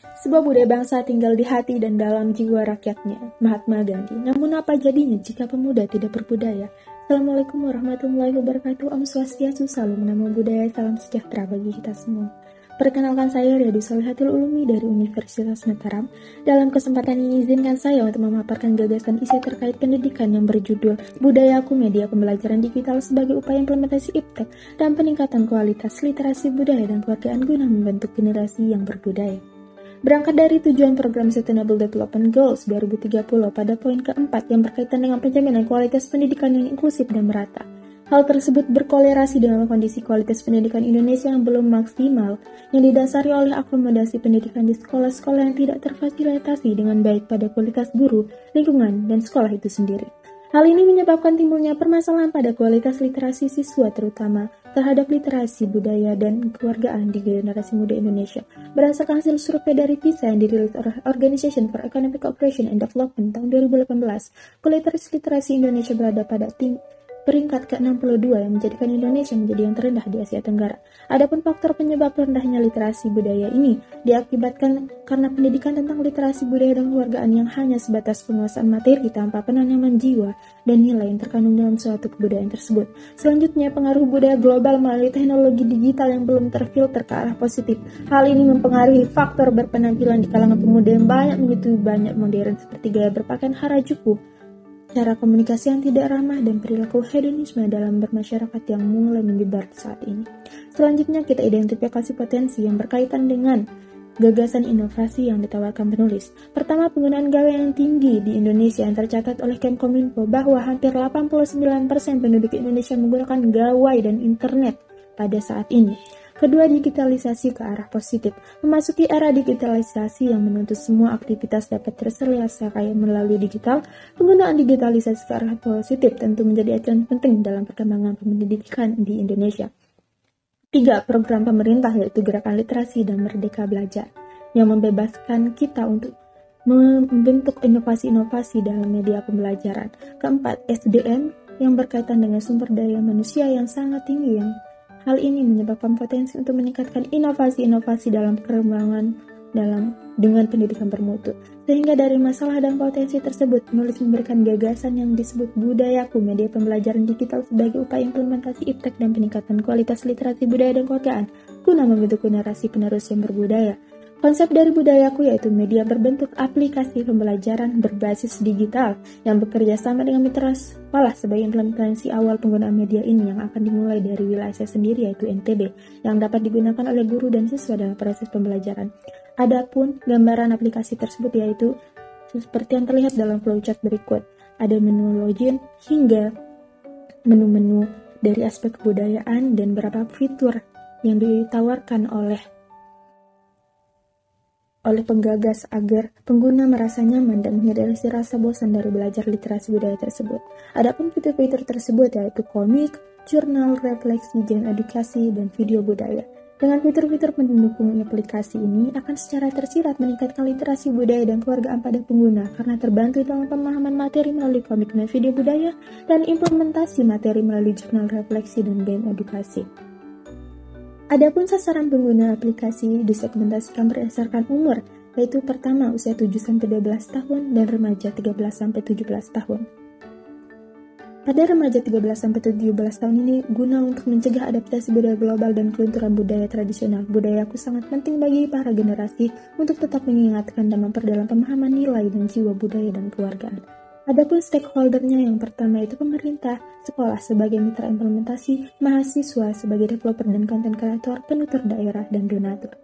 Sebuah budaya bangsa tinggal di hati dan dalam jiwa rakyatnya, Mahatma Gandhi. Namun apa jadinya jika pemuda tidak berbudaya? Assalamualaikum warahmatullahi wabarakatuh. Om Swastiastu, salam menambah budaya, salam sejahtera bagi kita semua. Perkenalkan, saya Riyadi Solihatul Ulumi dari Universitas Mataram. Dalam kesempatan ini izinkan saya untuk memaparkan gagasan isi terkait pendidikan yang berjudul Budayaku Media Pembelajaran Digital sebagai upaya implementasi IPTEK dan peningkatan kualitas literasi budaya dan keluargaan guna membentuk generasi yang berbudaya. Berangkat dari tujuan program Sustainable Development Goals 2030 pada poin keempat yang berkaitan dengan penjaminan kualitas pendidikan yang inklusif dan merata. Hal tersebut berkolerasi dengan kondisi kualitas pendidikan Indonesia yang belum maksimal, yang didasari oleh akomodasi pendidikan di sekolah-sekolah yang tidak terfasilitasi dengan baik pada kualitas guru, lingkungan, dan sekolah itu sendiri. Hal ini menyebabkan timbulnya permasalahan pada kualitas literasi siswa, terutama terhadap literasi budaya dan keluargaan di generasi muda Indonesia. Berdasarkan hasil survei dari PISA yang dirilis oleh Organization for Economic Cooperation and Development tahun 2018, kualitas literasi Indonesia berada pada peringkat ke-62 yang menjadikan Indonesia menjadi yang terendah di Asia Tenggara. Adapun faktor penyebab rendahnya literasi budaya ini diakibatkan karena pendidikan tentang literasi budaya dan keluargaan yang hanya sebatas penguasaan materi tanpa penanaman jiwa dan nilai yang terkandung dalam suatu kebudayaan tersebut. Selanjutnya, pengaruh budaya global melalui teknologi digital yang belum terfilter ke arah positif. Hal ini mempengaruhi faktor berpenampilan di kalangan pemuda yang begitu banyak modern seperti gaya berpakaian Harajuku, cara komunikasi yang tidak ramah, dan perilaku hedonisme dalam bermasyarakat yang mulai menyebar saat ini. Selanjutnya, kita identifikasi potensi yang berkaitan dengan gagasan inovasi yang ditawarkan penulis. Pertama, penggunaan gawai yang tinggi di Indonesia yang tercatat oleh Kemkominfo bahwa hampir 89% penduduk Indonesia menggunakan gawai dan internet pada saat ini. Kedua, digitalisasi ke arah positif. Memasuki era digitalisasi yang menuntut semua aktivitas dapat terselesaikan melalui digital, penggunaan digitalisasi ke arah positif tentu menjadi acuan penting dalam perkembangan pendidikan di Indonesia. 3. Program pemerintah yaitu Gerakan Literasi dan Merdeka Belajar yang membebaskan kita untuk membentuk inovasi-inovasi dalam media pembelajaran. Keempat, SDM yang berkaitan dengan sumber daya manusia yang sangat tinggi yang hal ini menyebabkan potensi untuk meningkatkan inovasi-inovasi dalam perkembangan dengan pendidikan bermutu. Sehingga dari masalah dan potensi tersebut, penulis memberikan gagasan yang disebut Budayaku Media Pembelajaran Digital sebagai upaya implementasi IPTEK dan peningkatan kualitas literasi budaya dan keluargaan guna membentuk generasi penerus yang berbudaya. Konsep dari Budayaku yaitu media berbentuk aplikasi pembelajaran berbasis digital yang bekerja sama dengan mitra sekolah sebagai implementasi awal penggunaan media ini yang akan dimulai dari wilayah saya sendiri yaitu NTB yang dapat digunakan oleh guru dan siswa dalam proses pembelajaran. Adapun gambaran aplikasi tersebut yaitu seperti yang terlihat dalam flowchart berikut. Ada menu login hingga menu-menu dari aspek kebudayaan dan beberapa fitur yang ditawarkan oleh penggagas agar pengguna merasa nyaman dan menghindari rasa bosan dari belajar literasi budaya tersebut. Adapun fitur-fitur tersebut yaitu komik, jurnal, refleksi, game edukasi, dan video budaya. Dengan fitur-fitur pendukung aplikasi ini akan secara tersirat meningkatkan literasi budaya dan keluargaan pada pengguna karena terbantu dalam pemahaman materi melalui komik dan video budaya dan implementasi materi melalui jurnal, refleksi, dan game edukasi. Adapun sasaran pengguna aplikasi disegmentasikan berdasarkan umur, yaitu pertama usia 7-12 tahun dan remaja 13-17 tahun. Pada remaja 13-17 tahun ini guna untuk mencegah adaptasi budaya global dan kelunturan budaya tradisional. Budayaku sangat penting bagi para generasi untuk tetap mengingatkan dan memperdalam pemahaman nilai dan jiwa budaya dan keluargaan. Adapun stakeholdernya yang pertama itu pemerintah, sekolah sebagai mitra implementasi, mahasiswa sebagai developer dan konten kreator, penutur daerah, dan donatur.